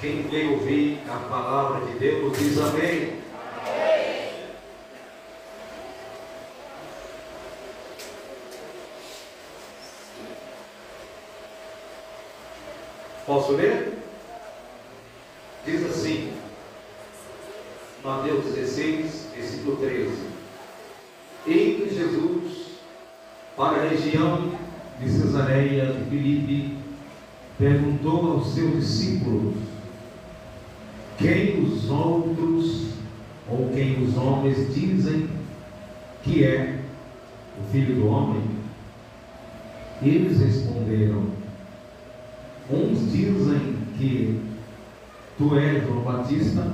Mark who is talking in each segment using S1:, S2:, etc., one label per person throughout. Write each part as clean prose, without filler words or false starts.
S1: Quem veio ouvir a palavra de Deus diz amém. Amém. Posso ler? Diz assim, Mateus 16, versículo 13. Indo Jesus para a região de Cesareia de Filipe, perguntou aos seus discípulos: quem os outros, ou quem os homens dizem que é o Filho do Homem? Eles responderam: uns dizem que tu és João Batista,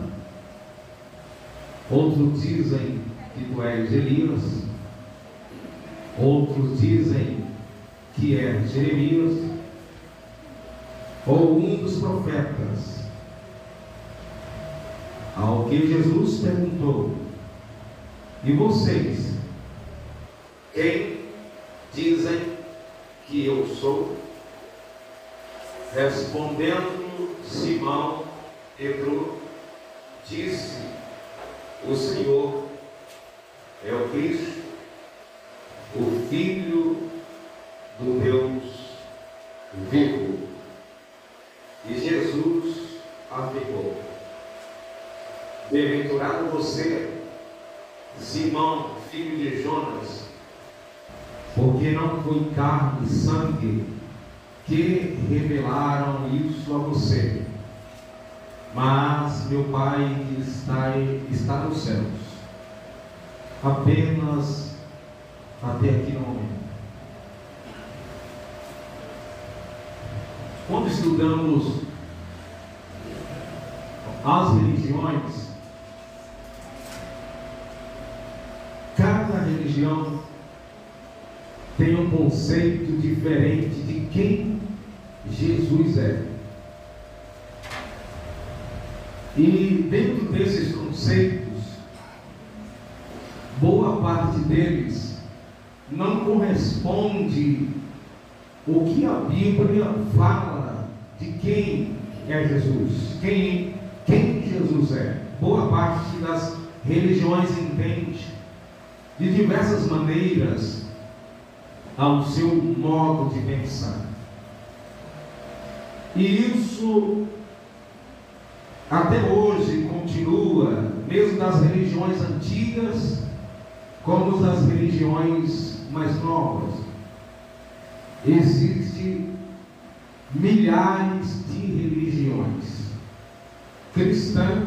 S1: outros dizem que tu és Elias, outros dizem que é Jeremias, ou um dos profetas. Ao que Jesus perguntou: e vocês, quem dizem que eu sou? Respondendo Simão Pedro, disse: o Senhor é o Cristo, o Filho do Deus vivo. E Jesus afirmou: bem-aventurado você, Simão, filho de Jonas, porque não foi carne e sangue que revelaram isso a você, mas meu Pai que está nos céus. Apenas até aqui no momento. Quando estudamos as religiões, cada religião tem um conceito diferente de quem Jesus é. E dentro desses conceitos, boa parte deles não corresponde o que a Bíblia fala de quem é Jesus, quem Jesus é. Boa parte das religiões entende de diversas maneiras ao seu modo de pensar. E isso até hoje continua, mesmo das religiões antigas como das religiões mais novas. Existem milhares de religiões, cristã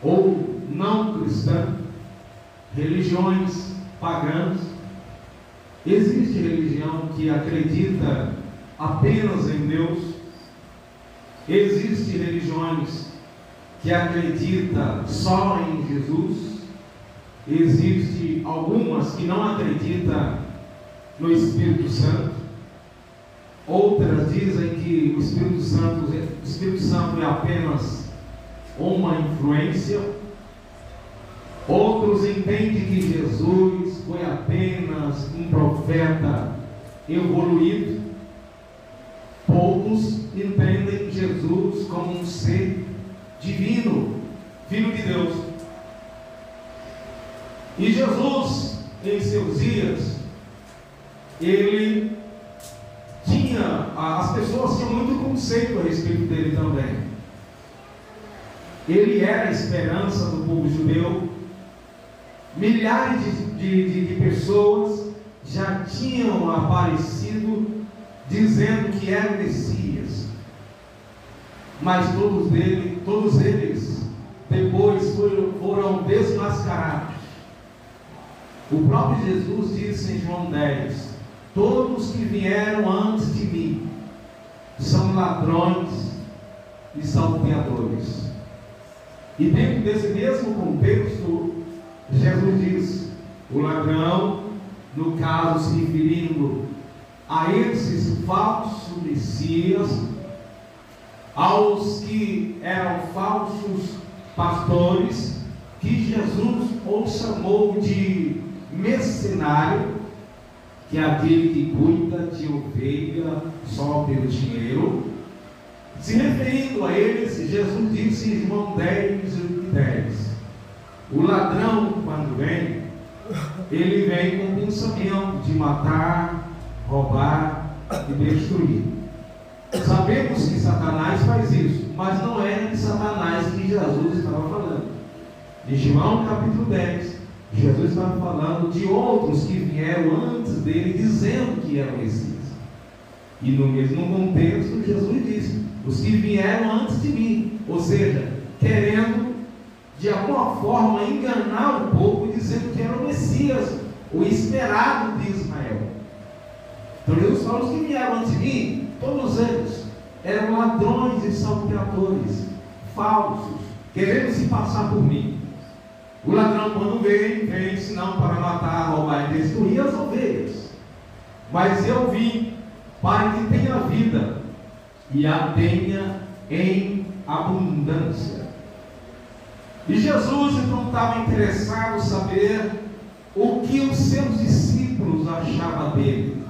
S1: ou não cristã, religiões pagãs. Existe religião que acredita apenas em Deus. Existem religiões que acreditam só em Jesus. Existem algumas que não acreditam no Espírito Santo. Outras dizem que o Espírito Santo é apenas uma influência. Outros entendem que Jesus foi apenas um profeta evoluído. Poucos entendem Jesus como um ser divino, Filho de Deus. E Jesus, em seus dias, ele tinha, as pessoas tinham muito conceito a respeito dele também. Ele era a esperança do povo judeu. Milhares de pessoas já tinham aparecido dizendo que era o Messias, mas todos eles depois foram desmascarados. O próprio Jesus disse em João 10: todos que vieram antes de mim são ladrões e salteadores. E dentro desse mesmo contexto, Jesus diz: o ladrão, no caso se referindo a esses falsos messias, aos que eram falsos pastores, que Jesus os chamou de mercenário, que é aquele que cuida de ovelha só pelo dinheiro, Se referindo a eles, Jesus disse em João 10:10: o ladrão, quando vem, ele vem com o pensamento de matar, roubar e destruir. Sabemos que Satanás faz isso, mas não é de Satanás que Jesus estava falando. Em João capítulo 10, Jesus estava falando de outros que vieram antes dele, dizendo que eram Messias. E no mesmo contexto, Jesus disse: os que vieram antes de mim, ou seja, querendo de alguma forma enganar o povo, dizendo que era o Messias, o esperado de Israel. Então Jesus fala: os que vieram antes de mim, todos eles eram ladrões e salteadores, falsos, querendo se passar por mim. O ladrão, quando vem senão para matar, roubar e destruir as ovelhas. Mas eu vim para que tenha vida e a tenha em abundância. E Jesus então estava interessado em saber o que os seus discípulos achavam dele.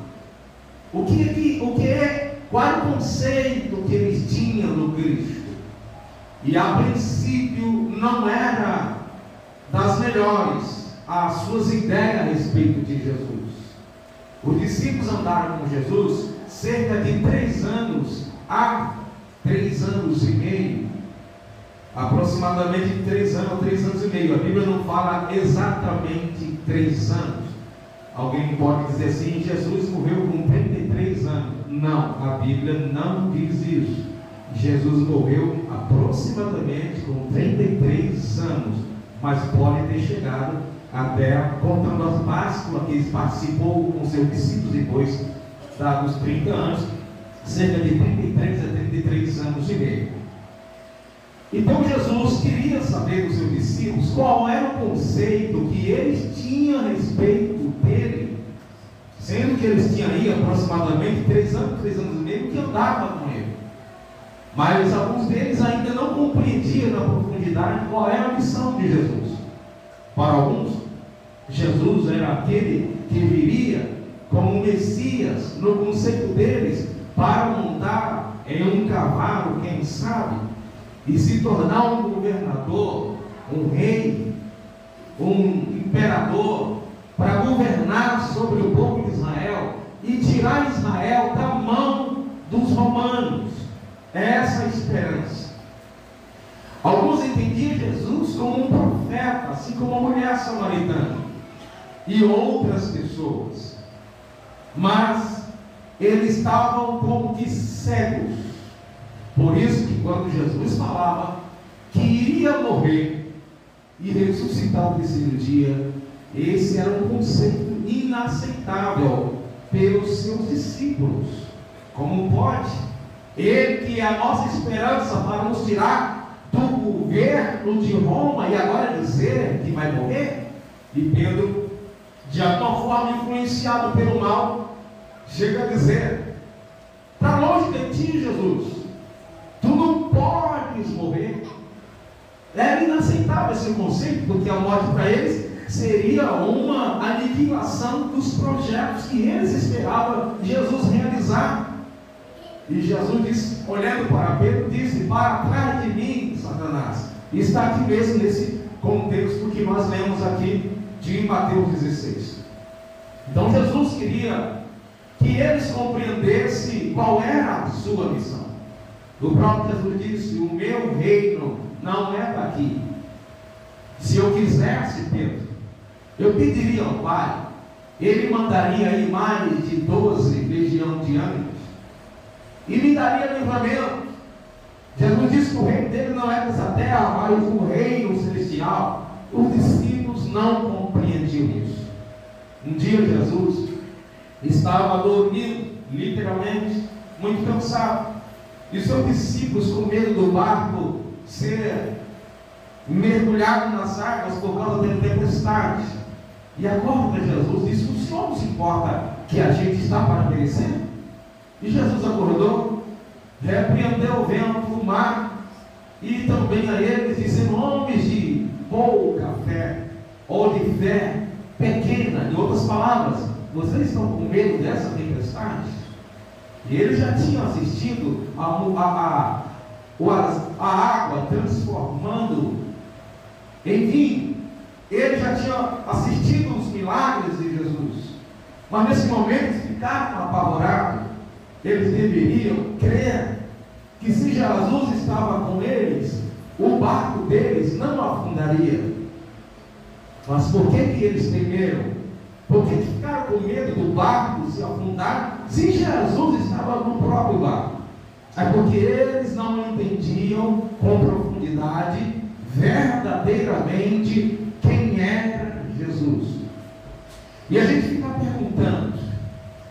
S1: Qual era o conceito que eles tinham do Cristo? E a princípio não era das melhores as suas ideias a respeito de Jesus. Os discípulos andaram com Jesus cerca de 3 anos a 3 anos e meio, aproximadamente 3 anos a 3 anos e meio. A Bíblia não fala exatamente 3 anos. Alguém pode dizer assim: Jesus morreu com 33 anos. Não, a Bíblia não diz isso. Jesus morreu aproximadamente com 33 anos, mas pode ter chegado até, contando as Páscoas que ele participou com seus discípulos depois dados 30 anos, cerca de 33 a 33 anos e meio. Então Jesus queria saber dos seus discípulos qual era o conceito que eles tinham a respeito dele, sendo que eles tinham aí aproximadamente 3 anos e meio que andavam com ele. Mas alguns deles ainda não compreendiam na profundidade qual era a missão de Jesus. Para alguns, Jesus era aquele que viria como Messias, no conceito deles, para montar em um cavalo, quem sabe, e se tornar um governador, um rei, um imperador, para governar sobre o povo de Israel e tirar Israel da mão dos romanos. Essa é a esperança. Alguns entendiam Jesus como um profeta, assim como a mulher samaritana e outras pessoas, mas eles estavam como que cegos. Por isso que quando Jesus falava que iria morrer e ressuscitar no terceiro dia, esse era um conceito inaceitável pelos seus discípulos. Como pode ele, que é a nossa esperança para nos tirar do governo de Roma, e agora dizer que vai morrer? E Pedro, de alguma forma influenciado pelo mal, chega a dizer: para longe de ti, Jesus, tu não podes morrer. Era inaceitável esse conceito, porque a morte para eles seria uma aniquilação dos projetos que eles esperavam Jesus realizar. E Jesus disse, olhando para Pedro, disse: para trás de mim, Satanás. E está aqui mesmo nesse contexto que nós lemos aqui de Mateus 16. Então Jesus queria que eles compreendessem qual era a sua missão. O próprio Jesus disse: o meu reino não é daqui. Se eu quisesse, Pedro, eu pediria ao Pai, Ele mandaria aí mais de 12 legiões de anjos e me daria livramento. Jesus disse que o reino dele não é dessa terra, mas o reino celestial. Os discípulos não compreendiam isso. Um dia Jesus estava dormindo, literalmente, muito cansado, e seus discípulos, com medo do barco ser mergulhado nas águas por causa da tempestade, e acorda Jesus e disse: o Senhor não se importa que a gente está para perecer? E Jesus acordou, repreendeu o vento, o mar, e também a eles, dizendo: homens de pouca fé, ou de fé pequena. Em outras palavras, vocês estão com medo dessa tempestade? E ele já tinha assistido a água transformando em vinho. Ele já tinha assistido os milagres de Jesus. Mas nesse momento eles ficaram apavorados. Eles deveriam crer que se Jesus estava com eles, o barco deles não afundaria. Mas por que eles temeram? Por que ficaram com medo do barco se afundar, se Jesus estava no próprio barco? É porque eles não entendiam com profundidade, verdadeiramente, quem era Jesus. E a gente fica perguntando: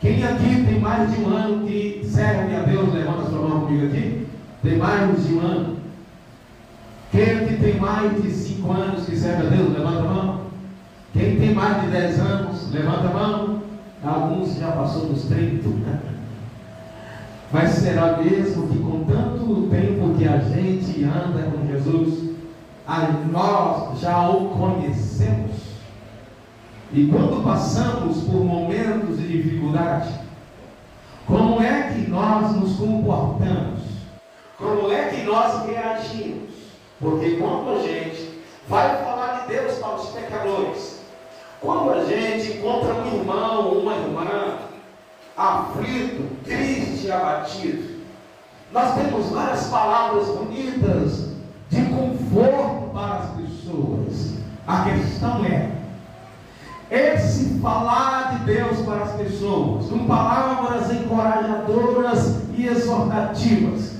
S1: quem aqui tem mais de um ano que serve a Deus? Levanta sua mão comigo aqui. Tem mais de um ano? Quem aqui tem mais de 5 anos que serve a Deus? Levanta a mão. Quem tem mais de 10 anos? Levanta a mão. Alguns já passou dos 30. Mas será mesmo que com tanto tempo que a gente anda com Jesus, nós já o conhecemos? E quando passamos por momentos de dificuldade, como é que nós nos comportamos? Como é que nós reagimos? Porque quando a gente vai falar de Deus para os pecadores, quando a gente encontra um irmão ou uma irmã aflito, triste, abatido, nós temos várias palavras bonitas de conforto para as pessoas. A questão é esse falar de Deus para as pessoas, com palavras encorajadoras e exortativas,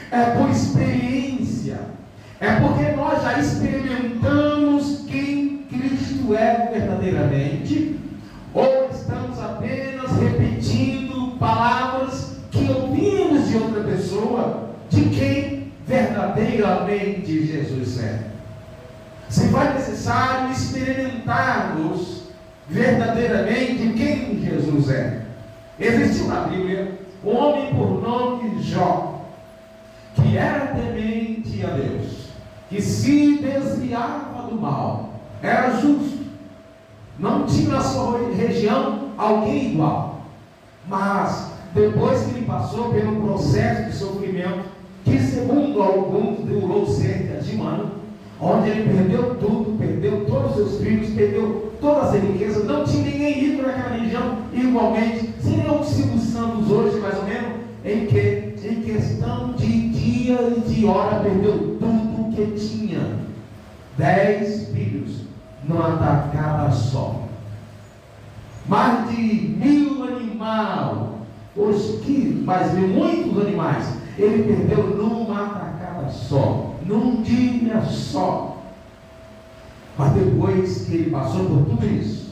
S1: é por experiência, é porque nós já experimentamos quem Cristo é verdadeiramente, ou estamos apenas repetindo palavras que ouvimos de outra pessoa, de quem verdadeiramente Jesus é. Se vai necessário experimentarmos verdadeiramente quem Jesus é. Existiu na Bíblia um homem por nome Jó, que era temente a Deus, que se desviava do mal, era justo, não tinha na sua região alguém igual. Mas depois que ele passou pelo processo de sofrimento, que segundo alguns durou cerca de um ano, onde ele perdeu tudo, perdeu todos os seus filhos, perdeu todas as riquezas, não tinha ninguém rico naquela região, igualmente, seria o Silvio Santos hoje, mais ou menos, em questão de dia e de hora, perdeu tudo que tinha. 10 filhos, numa tacada só. Mais de 1000 animais, mais de muitos animais, ele perdeu numa tacada só, num dia só. Mas depois que ele passou por tudo isso,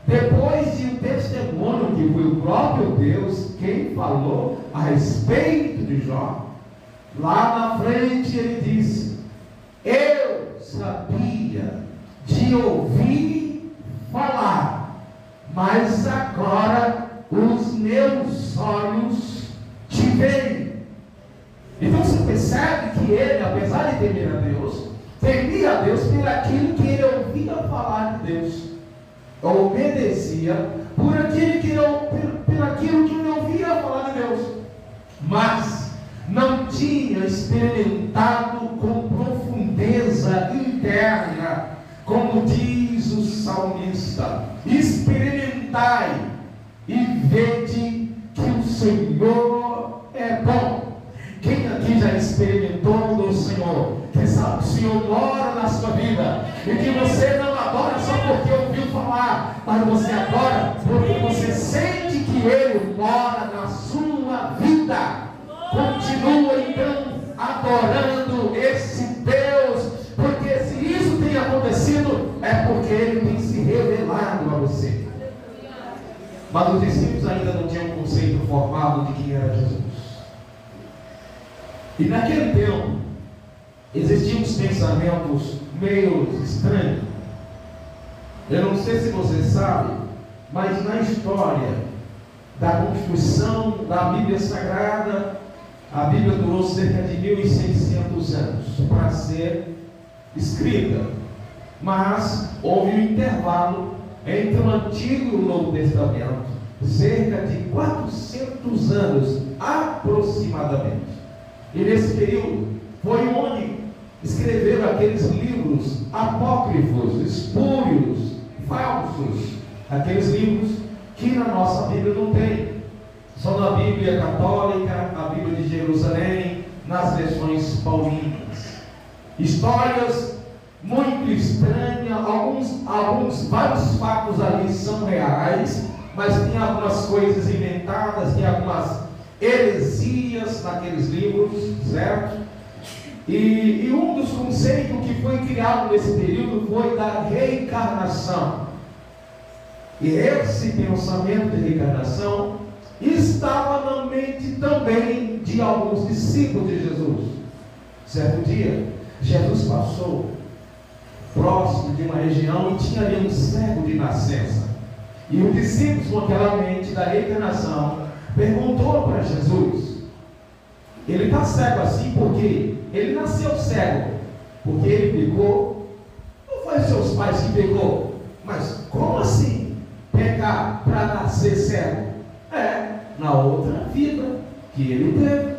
S1: depois de um testemunho que foi o próprio Deus quem falou a respeito de Jó, lá na frente ele disse: eu sabia de ouvir falar, mas agora os meus olhos te veem. Então você percebe que ele, apesar de temer a Deus, temia a Deus por aquilo que ele ouvia falar de Deus, obedecia por aquilo que ele ouvia falar de Deus, mas não tinha experimentado com profundeza interna, como diz o salmista: experimentai e vede que o Senhor é bom. Quem aqui já experimentou do Senhor? Quem sabe que o Senhor mora na sua vida, e que você não adora só porque ouviu falar, mas você adora porque você sente que Ele mora na sua vida. Continua então adorando esse Deus, porque se isso tem acontecido, é porque Ele tem se revelado a você. Mas os discípulos ainda não tinham um conceito formado de quem era Jesus. E naquele tempo, existiam uns pensamentos meio estranhos. Eu não sei se você sabe, mas na história da construção da Bíblia Sagrada, a Bíblia durou cerca de 1600 anos para ser escrita. Mas houve um intervalo entre o Antigo e o Novo Testamento, cerca de 400 anos aproximadamente. E nesse período foi onde escreveram aqueles livros apócrifos, espúrios, falsos, aqueles livros que na nossa Bíblia não tem, só na Bíblia católica, a Bíblia de Jerusalém, nas versões paulinas. Histórias muito estranhas, vários fatos ali são reais, mas tem algumas coisas inventadas, tem algumas heresias naqueles livros, certo? E um dos conceitos que foi criado nesse período foi da reencarnação. E esse pensamento de reencarnação estava na mente também de alguns discípulos de Jesus. Certo dia, Jesus passou próximo de uma região e tinha ali um cego de nascença. E os discípulos, com aquela mente da reencarnação, perguntou para Jesus: ele está cego assim porque ele nasceu cego? Porque ele pecou? Não foi seus pais que pecou? Mas como assim pecar para nascer cego? Na outra vida que ele teve,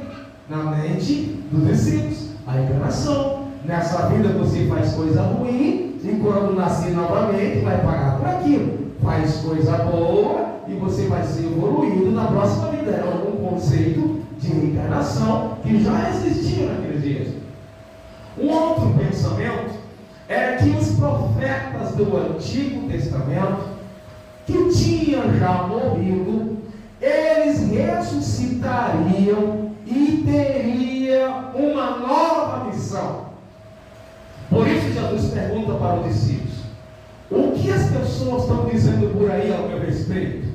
S1: na mente dos discípulos, a encarnação. Nessa vida você faz coisa ruim, e quando nascer novamente vai pagar por aquilo. Faz coisa boa e você vai ser evoluído na próxima vida. É um conceito de reencarnação que já existia naqueles dias. Um outro pensamento é que os profetas do Antigo Testamento, que tinham já morrido, eles ressuscitariam e teria uma nova missão. Por isso Jesus pergunta para os discípulos: o que as pessoas estão dizendo por aí ao meu respeito?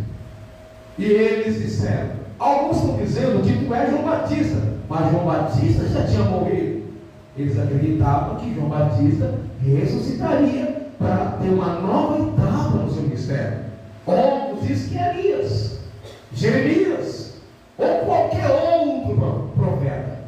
S1: E eles disseram: alguns estão dizendo que tu és João Batista, mas João Batista já tinha morrido. Eles acreditavam que João Batista ressuscitaria para ter uma nova etapa no seu ministério. Outros dizem que é Elias, Jeremias ou qualquer outro profeta.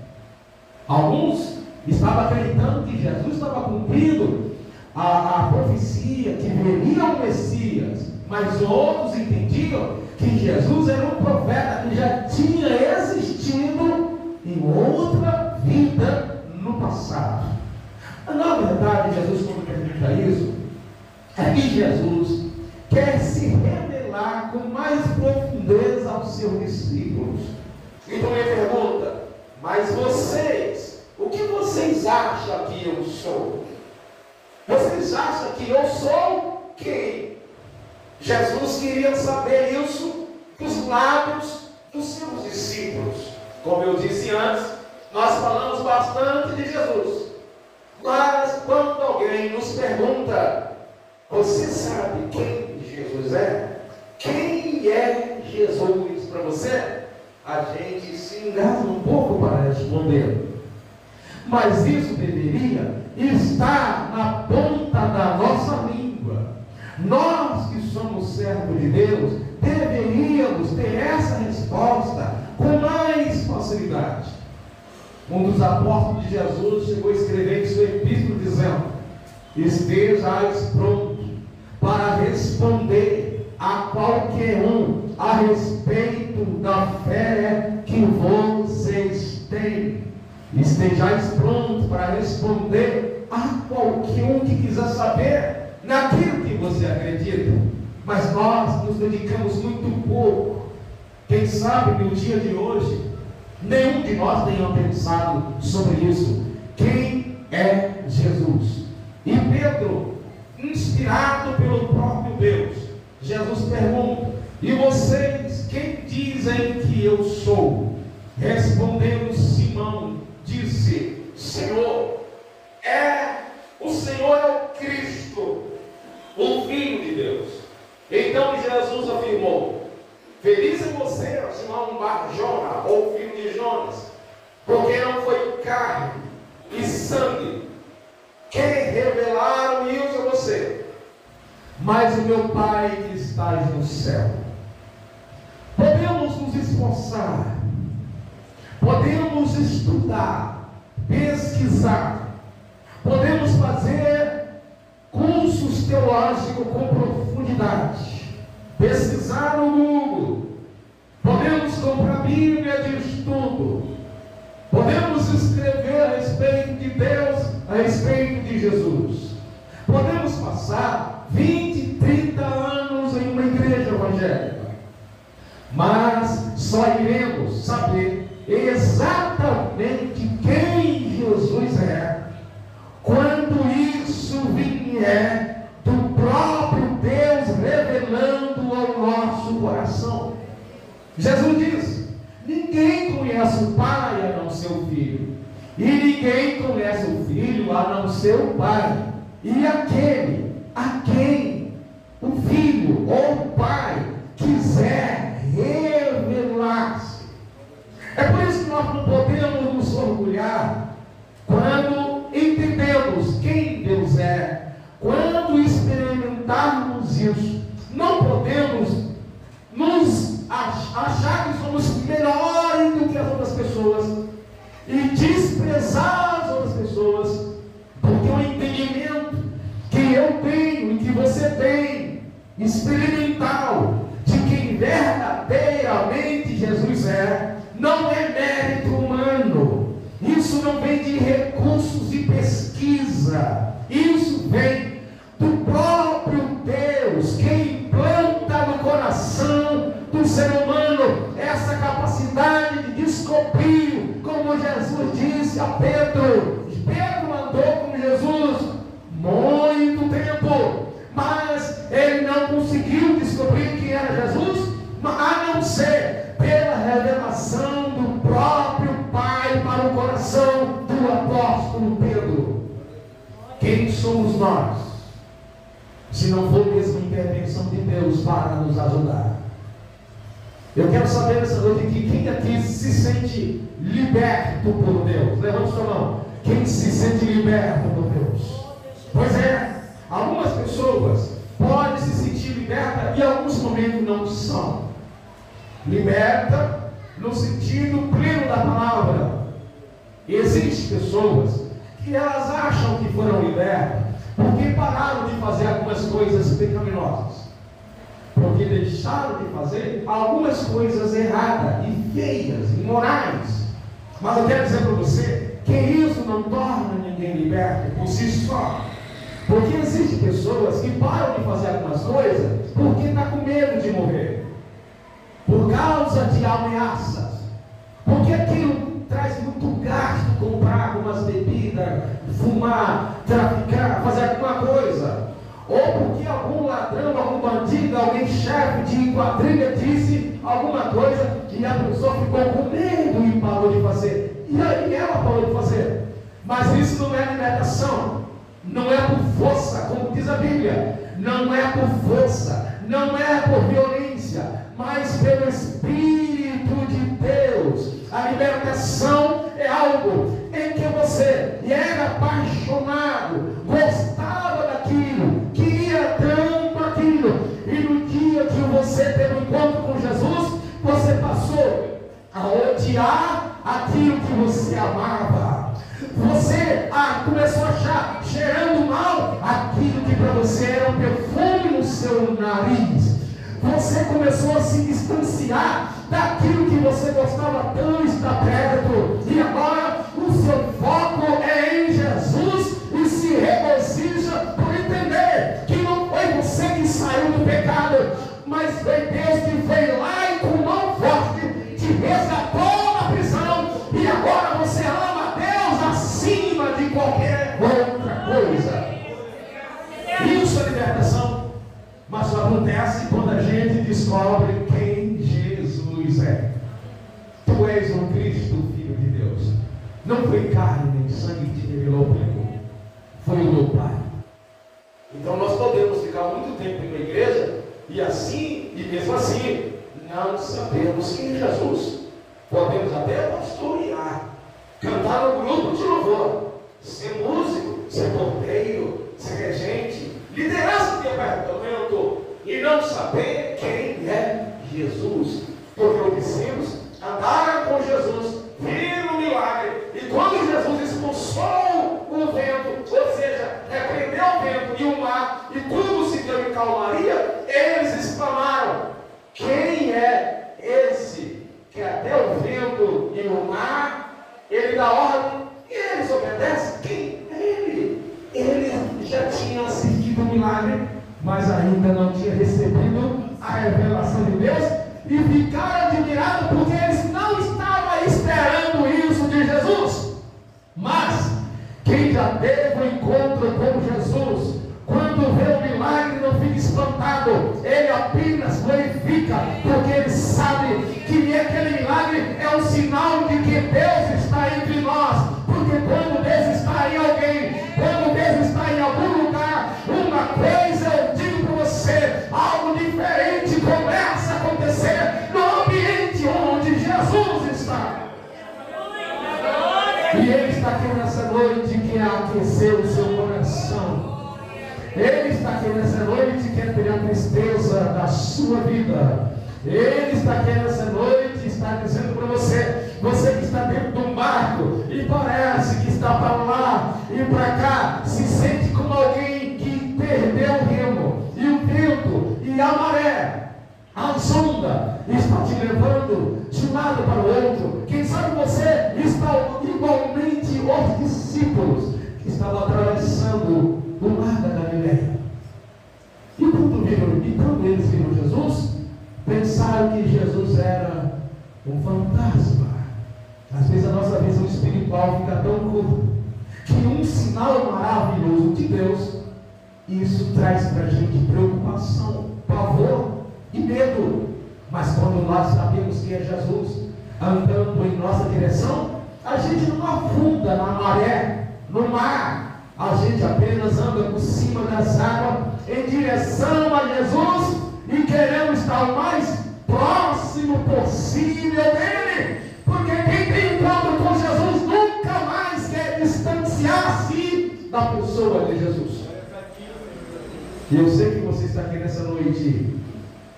S1: Alguns estavam acreditando que Jesus estava cumprindo a profecia, que viria o Messias, mas outros entendiam que Jesus era um profeta que já tinha existido em outra vida no passado. Na verdade, Jesus, quando pergunta isso, é que Jesus quer se revelar com mais profundeza aos seus discípulos. Então ele pergunta: mas vocês, o que vocês acham que eu sou? Vocês acham que eu sou quem? Jesus queria saber isso dos lábios dos seus discípulos. Como eu disse antes, nós falamos bastante de Jesus. Mas quando alguém nos pergunta: você sabe quem Jesus é? Quem é Jesus para você? A gente se engana um pouco para responder. Mas isso deveria estar na ponta da nossa língua. Nós que somos servos de Deus deveríamos ter essa resposta com mais facilidade. Um dos apóstolos de Jesus chegou a escrever em sua epístola dizendo: estejais pronto para responder a qualquer um a respeito da fé que vocês têm. Estejais pronto para responder a qualquer um que quiser saber naquilo que você acredita. Mas nós nos dedicamos muito pouco. Quem sabe no dia de hoje nenhum de nós tenha pensado sobre isso. Quem é Jesus? E Pedro, inspirado pelo próprio Deus, Jesus pergunta: e vocês, quem dizem que eu sou? Respondendo Simão, disse: Senhor, o Senhor é o Cristo, o Filho de Deus. Então Jesus afirmou: feliz é você, Simão Bar-Jona, ou filho de Jonas, porque não foi carne e sangue que revelaram isso a você, mas o meu Pai que está no céu. Podemos nos esforçar, podemos estudar, pesquisar, podemos fazer cursos teológicos com profundidade, pesquisar no Google, podemos comprar Bíblia de estudo, podemos escrever a respeito de Deus, a respeito de Jesus, podemos passar 20, 30 anos em uma igreja evangélica, mas só iremos saber exatamente quem Jesus é quando isso vier do próprio Deus revelando ao nosso coração. Jesus diz: ninguém conhece o Pai a não ser o Filho, e ninguém conhece o Filho a não ser o Pai, e aquele a quem o Filho ou o Pai quiser revelar-se. É por isso que nós não podemos nos orgulhar quando entendemos quem Deus é, quando experimentarmos isso. Não podemos nos achar que somos melhores do que as outras pessoas e desprezar as outras pessoas, porque o entendimento que eu tenho e que você tem, experimental, de quem verdadeiramente Jesus é, não é mérito humano. Isso não vem de recursos de pesquisa, isso vem do próprio Deus, que implanta no coração do ser humano essa capacidade de descobrir, como Jesus disse a Pedro. Pedro andou com Jesus muito tempo, mas ele não conseguiu descobrir quem era Jesus, a não ser pela revelação do próprio Pai para o coração do apóstolo Pedro. Quem somos nós, se não for mesmo a intervenção de Deus para nos ajudar? Eu quero saber nessa noite aqui, quem aqui se sente liberto por Deus? Levante sua mão. Quem se sente liberto por Deus? Pois é, algumas pessoas podem se sentir libertas e em alguns momentos não são. Liberta no sentido pleno da palavra. Existem pessoas que elas acham que foram libertas porque pararam de fazer algumas coisas pecaminosas, porque deixaram de fazer algumas coisas erradas e feias, imorais. Mas eu quero dizer para você que isso não torna ninguém liberto por si só, porque existem pessoas que param de fazer algumas coisas porque está com medo de morrer, por causa de ameaças, porque aquilo traz muito gasto, comprar algumas bebidas, fumar, traficar, fazer alguma coisa, ou porque algum ladrão, algum bandido, alguém chefe de quadrilha disse alguma coisa e a pessoa ficou com medo e parou de fazer, e aí ela parou de fazer. Mas isso não é libertação, não é por força, como diz a Bíblia, não é por força, não é por violência, mas pelo Espírito de Deus. A libertação é algo em que você era apaixonado, gostava daquilo, queria tanto aquilo, e no dia que você teve um encontro com Jesus, você passou a odiar aquilo que você amava. Você começou a achar cheirando mal aquilo que para você era um perfume no seu nariz. Você começou a se distanciar daquilo que você gostava tanto de estar perto, e agora o seu foco é em Jesus e se regozija por entender que não foi você que saiu do pecado, mas foi Deus que veio lá e com mão forte te resgatou da prisão, e agora você ama Deus acima de qualquer outra coisa. Isso é libertação. Mas só acontece quando a gente descobre quem Jesus é. Tu és o Cristo, Filho de Deus. Não foi carne nem sangue que te revelou o Pai, foi o meu Pai. Então nós podemos ficar muito tempo em uma igreja e assim, e mesmo assim, não sabemos quem é Jesus. Podemos até pastorear, cantar no grupo de louvor, ser músico, ser porteiro, ser regente, liderança de departamento, e não saber quem é Jesus. Porque o discípulos andaram com Jesus, viram o milagre, e quando Jesus expulsou o vento, ou seja, repreendeu o vento e o mar, e tudo se deu em calmaria, eles exclamaram: vento e o mar, ele dá ordem e eles obedecem. Quem? Ele. Ele já tinha assistido o milagre, mas ainda não tinha recebido a revelação de Deus, e ficaram admirados porque eles não estavam esperando isso de Jesus. Mas quem já teve um encontro com Jesus, quando vê o milagre, não fica espantado, ele apenas glorifica, porque ele sabe que aquele milagre é um sinal de que Deus está entre nós. Porque quando Deus está em alguém, quando Deus está em algum lugar, uma coisa eu digo para você, algo diferente começa a acontecer no ambiente onde Jesus está. E Ele está aqui nessa noite que quer aquecer o seu coração. Ele está aqui nessa noite e quer tirar a tristeza da sua vida. Ele está aqui nessa noite e está dizendo para você, você que está dentro de um barco e parece que está para lá e para cá, se sente como alguém que perdeu o remo, e o vento e a maré, a onda está te levando de um lado para o outro. Quem sabe você está igualmente os discípulos que estavam atravessando o mar da Galileia. E quando eles viram Jesus, pensaram que Jesus era um fantasma. Às vezes a nossa visão espiritual fica tão curta, que um sinal maravilhoso de Deus, isso traz para a gente preocupação, pavor e medo. Mas quando nós sabemos que é Jesus andando em nossa direção, a gente não afunda na maré, no mar. A gente apenas anda por cima das águas em direção a Jesus e queremos estar o mais próximo possível dele. Porque quem tem encontro com Jesus nunca mais quer distanciar-se da pessoa de Jesus. E eu sei que você está aqui nessa noite,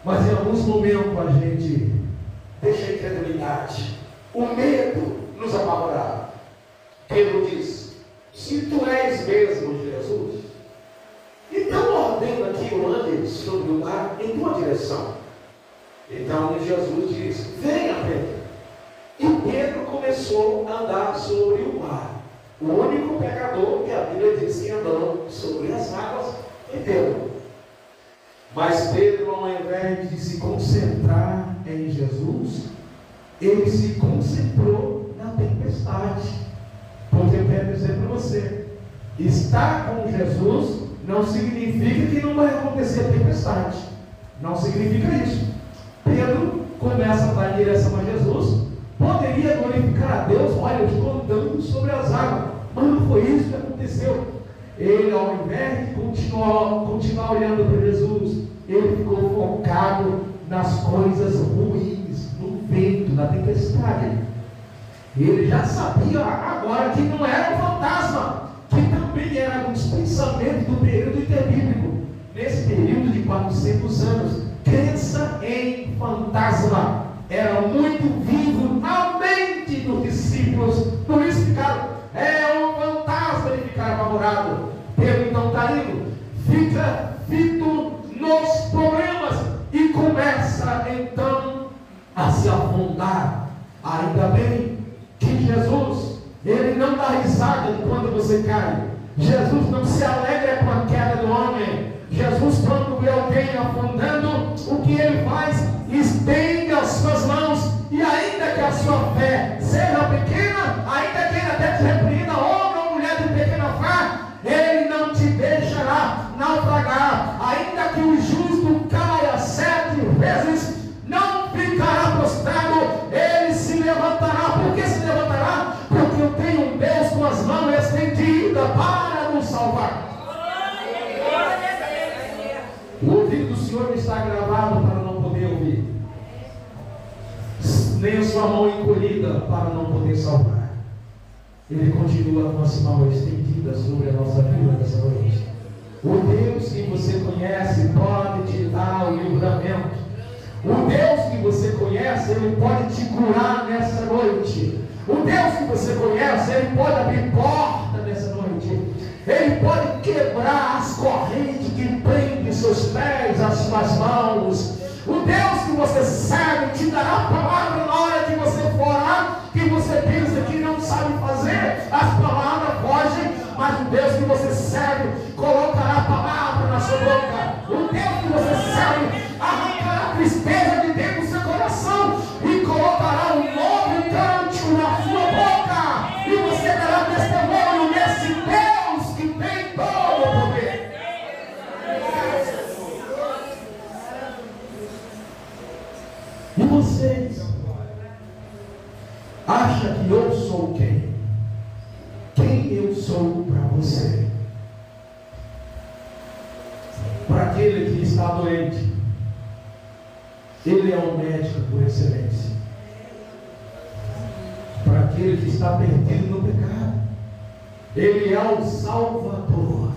S1: mas em alguns momentos a gente deixa a incredulidade, o medo nos apavorar. Pedro diz: se tu és mesmo Jesus, então ordena que eu ande sobre o mar em tua direção. Então Jesus diz: venha, Pedro. E Pedro começou a andar sobre o mar. O único pecador que a Bíblia diz que andou sobre as águas é Pedro. Mas Pedro, ao invés de se concentrar em Jesus, ele se concentrou na tempestade. Porque eu quero dizer para você, estar com Jesus não significa que não vai acontecer a tempestade. Não significa isso. Pedro começa a andar em direção a Jesus, poderia glorificar a Deus: olha, eu estou andando sobre as águas. Mas não foi isso que aconteceu. Ele, ao invés de continuar olhando para Jesus, ele ficou focado nas coisas ruins, no vento, na tempestade. Ele já sabia agora que não era um fantasma, que também era um pensamento do período interbíblico. Nesse período de 400 anos, crença em fantasma era muito vivo na mente dos discípulos. Por isso ficaram, é um fantasma, e ficaram apavorados. Pedro então está indo, fica fito nos problemas e começa então a se afundar. Ainda bem que Jesus, ele não dá risada quando você cai. Jesus não se alegra com a queda do homem. Jesus, quando vê alguém afundando, o que ele faz? Estende as suas mãos, e ainda que a sua fé seja pequena, ainda que ele até te repreenda, homem ou mulher de pequena fé, ele não te deixará naufragar. Ainda que o justo caia 7 vezes, não ficará prostrado, ele se levantará. Por que se levantará? Porque eu tenho um Deus com as mãos estendidas para nos salvar. O ouvido do Senhor está gravado para não poder ouvir, nem a sua mão encolhida para não poder salvar. Ele continua com as mãos estendidas sobre a nossa vida nessa noite. O Deus que você conhece pode te dar o livramento. O Deus que você conhece, ele pode te curar nessa noite. O Deus que você conhece, ele pode abrir porta nessa noite. Ele pode quebrar as correntes que prendem seus pés, as suas mãos. O Deus que você serve te dará a palavra na hora que você for orar.
S2: as palavras fogem, mas o Deus que você serve colocará a palavra na sua boca. O Deus que você serve arrancará a tristeza de dentro do seu coração e colocará um novo cântico na sua boca, e você dará testemunho nesse Deus que tem todo o poder. E vocês acham que eu sou quem? Quem eu sou para você? Para aquele que está doente, Ele é o médico por excelência. Para aquele que está perdido no pecado, Ele é o Salvador.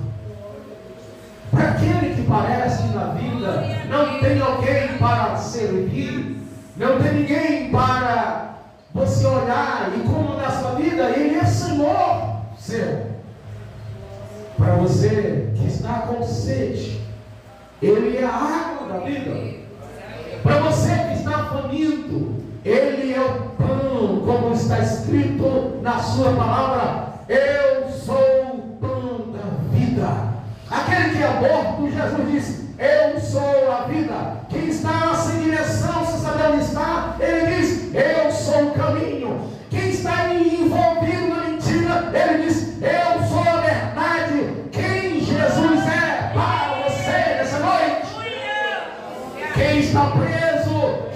S2: Para aquele que parece que na vida não tem alguém para servir, não tem ninguém para você olhar e como na sua vida, Ele é Senhor seu. Para você que está com sede, Ele é a água da vida. Para você que está faminto, Ele é o pão, como está escrito na sua palavra: eu sou o pão da vida. Aquele que é morto, Jesus disse: eu sou a vida. Quem está sem direção, sem saber onde está, Ele diz: eu sou o caminho. Quem está envolvido na mentira, Ele diz: eu sou a verdade. Quem Jesus é para você nessa noite? Quem está preso,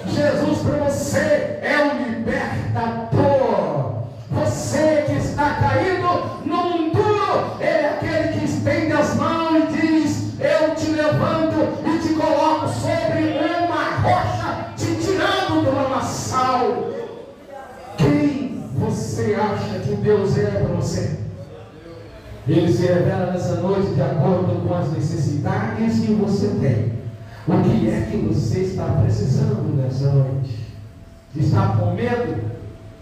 S2: Jesus para você é o libertador. Você que está caído no mundo, Ele é aquele que estende as mãos e diz: eu te levanto e te coloco sobre uma rocha, te tirando do lamaçal. Quem você acha que Deus é para você? Ele se revela nessa noite de acordo com as necessidades que você tem. O que é que você está precisando nessa noite? Está com medo?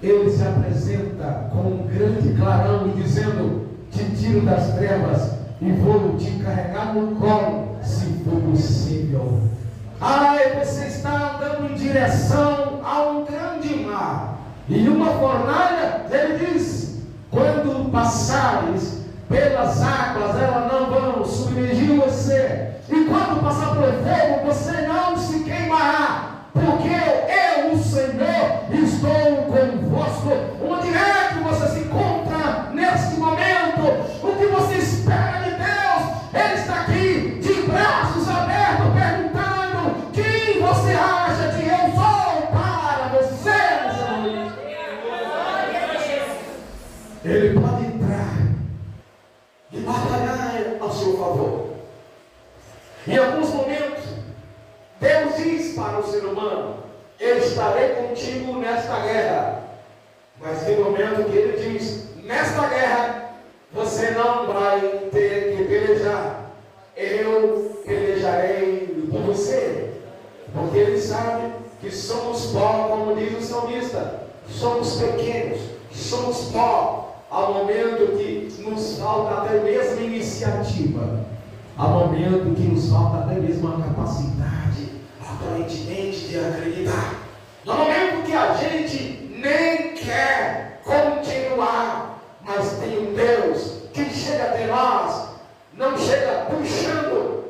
S2: Ele se apresenta com um grande clarão e dizendo: te tiro das trevas e vou te carregar no colo, se for possível. Você está andando em direção a um grande mar, e uma fornalha, Ele diz: quando passares pelas águas, elas não vão submergir você, e quando passar pelo fogo, você não se queimará, porque eu, o Senhor, estou convosco. Onde é que você se encontra neste momento? O que você espera de Deus? Ele está aqui de braços abertos, perguntando: quem você acha que eu sou para você nessa noite? Ele pode entrar e batalhar ao seu favor. Em alguns momentos, Deus diz para o ser humano: eu estarei contigo nesta guerra. Mas tem momento que Ele diz: nesta guerra você não vai ter que pelejar, eu pelejarei por você. Porque Ele sabe que somos pó, como diz o salmista, somos pequenos, somos pó. Há momento que nos falta até mesmo iniciativa, há momento que nos falta até mesmo a capacidade, aparentemente, de acreditar. Há momento que a gente nem quer continuar, mas tem um Deus que chega até nós, não chega puxando,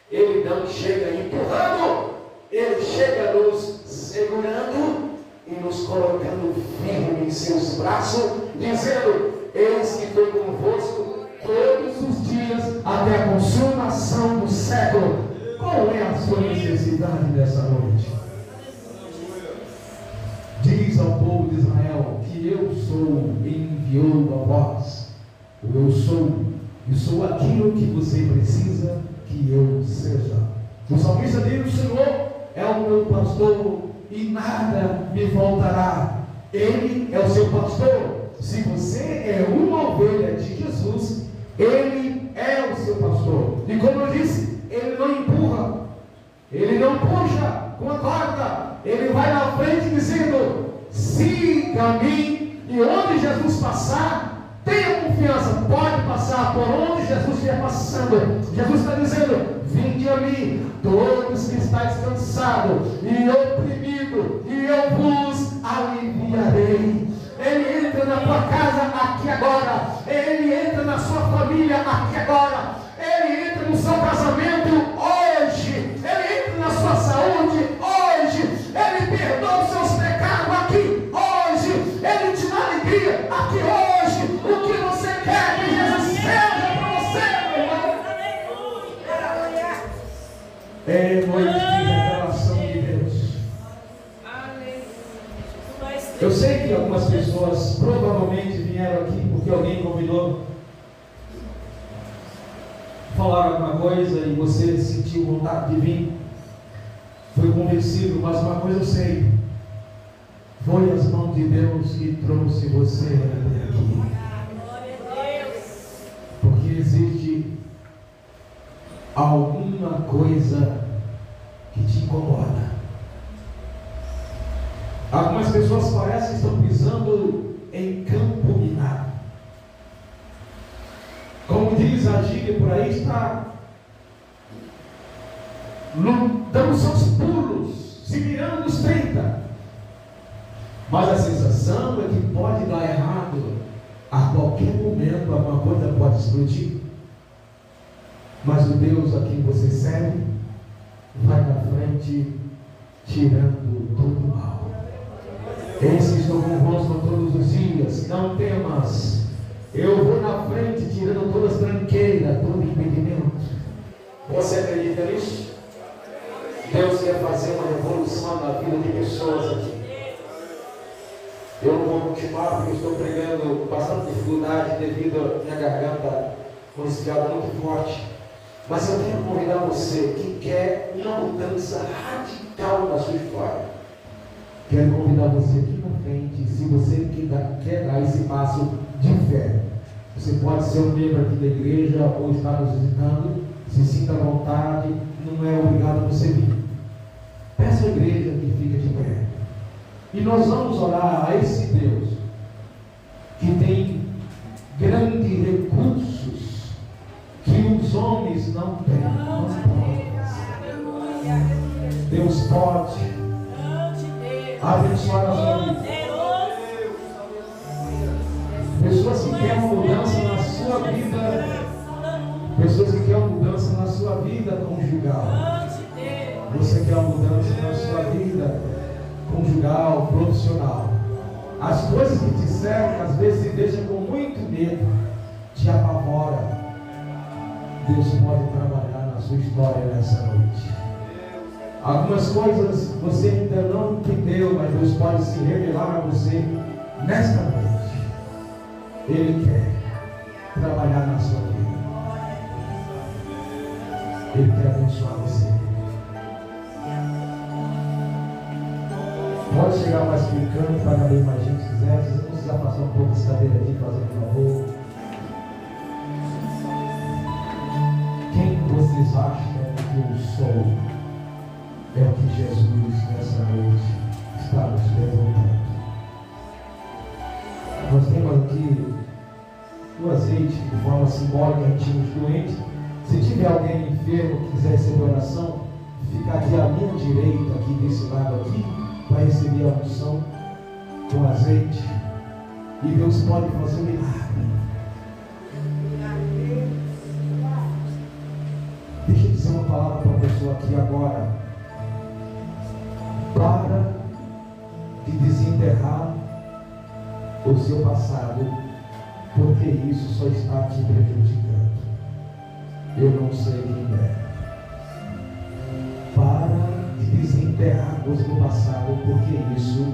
S2: Ele não chega empurrando, Ele chega nos segurando e nos colocando firme em seus braços, dizendo: eis que estou convosco todos os dias até a consumação do século. Qual é a sua necessidade nessa noite? Diz ao povo de Israel que eu sou, enviou a vós. Eu sou aquilo que você precisa que eu seja. O salmista diz: o Senhor é o meu pastor e nada me faltará. Ele é o seu pastor. Se você é uma ovelha de Jesus, Ele é o seu pastor. E como eu disse, Ele não empurra, Ele não puxa com a corda, Ele vai na frente dizendo: siga a mim. E onde Jesus passar, tenha confiança, pode passar por onde Jesus estiver passando. Jesus está dizendo: vinde a mim, todos que estáis cansados e oprimidos, e eu vos aliviarei. Ele entra na tua casa aqui agora. aqui agora. Ele entra no seu casamento hoje. Ele entra na sua saúde hoje. Ele perdoa os seus pecados aqui hoje. Ele te dá alegria aqui hoje. O que você quer que Jesus seja para você, meu irmão? É noite de revelação de Deus. Eu sei que algumas pessoas provavelmente vieram aqui porque alguém convidou, falaram alguma coisa e você sentiu vontade de vir, foi convencido, mas uma coisa eu sei, foi as mãos de Deus que trouxe você até aqui. Porque existe alguma coisa que te incomoda. Algumas pessoas parecem que estão pisando em campo minado. Como diz a gíria por aí, está dando seus pulos, se virando nos 30. Mas a sensação é que pode dar errado. A qualquer momento alguma coisa pode explodir. Mas o Deus a quem você serve vai na frente tirando todo o mal. Esses estão convosco todos os dias, não temas. Eu vou na frente tirando todas as tranqueiras, todo impedimento. Você acredita nisso? Deus quer fazer uma revolução na vida de pessoas aqui. Eu não vou continuar porque estou pregando bastante dificuldade devido à minha garganta com resfriado muito forte. Mas eu quero convidar você que quer uma mudança radical na sua história. Quero convidar você aqui na frente, se você quer dar esse passo de fé. Você pode ser um membro aqui da igreja ou estar nos visitando, se sinta à vontade, não é obrigado a você vir. Peça à igreja que fica de pé. E nós vamos orar a esse Deus que tem grandes recursos que os homens não têm. Não podem. Deus pode abençoar a sua vida. Pessoas que querem uma mudança na sua vida, pessoas que querem uma mudança na sua vida conjugal. Você quer uma mudança na sua vida conjugal, profissional. As coisas que te cercam às vezes te deixam com muito medo, te apavora. Deus pode trabalhar na sua história nessa noite. Algumas coisas você ainda não entendeu, mas Deus pode se revelar a você nesta noite. Ele quer trabalhar na sua vida. Ele quer abençoar você. Pode chegar mais clicando para caber mais gente se quiser. Vocês vão precisar passar um pouco dessa cadeira aqui, fazendo um favor. Quem vocês acham que eu sou? É o que Jesus nessa noite está nos perguntando. Nós temos aqui o azeite de forma simbólica, a gente nos doentes. Se tiver alguém enfermo que quiser receber oração, fica aqui à minha direita, aqui desse lado aqui, para receber a unção com azeite. E Deus pode fazer um milagre. Deixa eu dizer uma palavra para a pessoa aqui agora. Para de desenterrar o seu passado, porque isso só está te prejudicando. Eu não sei quem é. Para de desenterrar coisas do passado, porque isso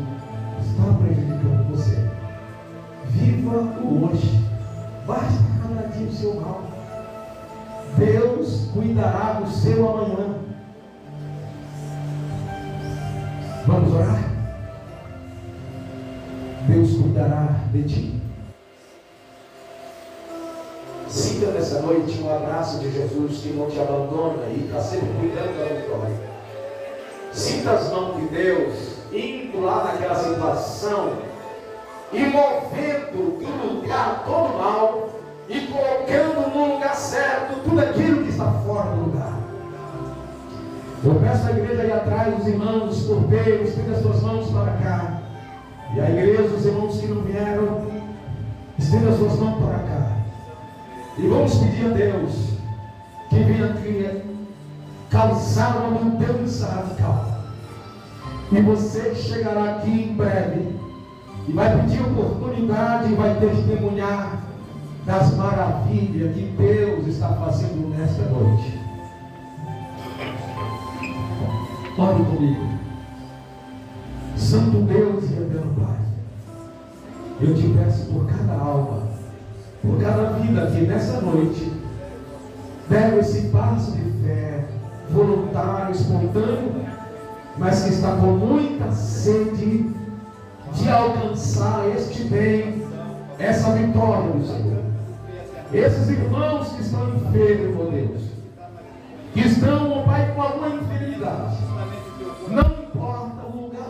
S2: está prejudicando você. Viva o hoje. Basta cada dia o seu mal. Deus cuidará do seu amanhã. Vamos orar? Deus cuidará de ti. Sinta nessa noite um abraço de Jesus que não te abandona e está sempre cuidando da vitória. Sinta as mãos de Deus indo lá naquela situação e movendo do lugar todo mal e colocando no lugar certo tudo aquilo que está fora do lugar. Eu peço à igreja aí atrás, os irmãos, os porteiros, estenda as suas mãos para cá. E a igreja, os irmãos que não vieram, estenda as suas mãos para cá. E vamos pedir a Deus que venha aqui causar uma mudança radical. E você chegará aqui em breve e vai pedir oportunidade e vai testemunhar das maravilhas que Deus está fazendo nesta noite. Ore comigo. Santo Deus e eterno Pai, eu te peço por cada alma, por cada vida que nessa noite deram esse passo de fé, voluntário, espontâneo, mas que está com muita sede de alcançar este bem, essa vitória do Senhor. Esses irmãos que estão enfermos, ó Deus, que estão, ó Pai, com alguma enfermidade, não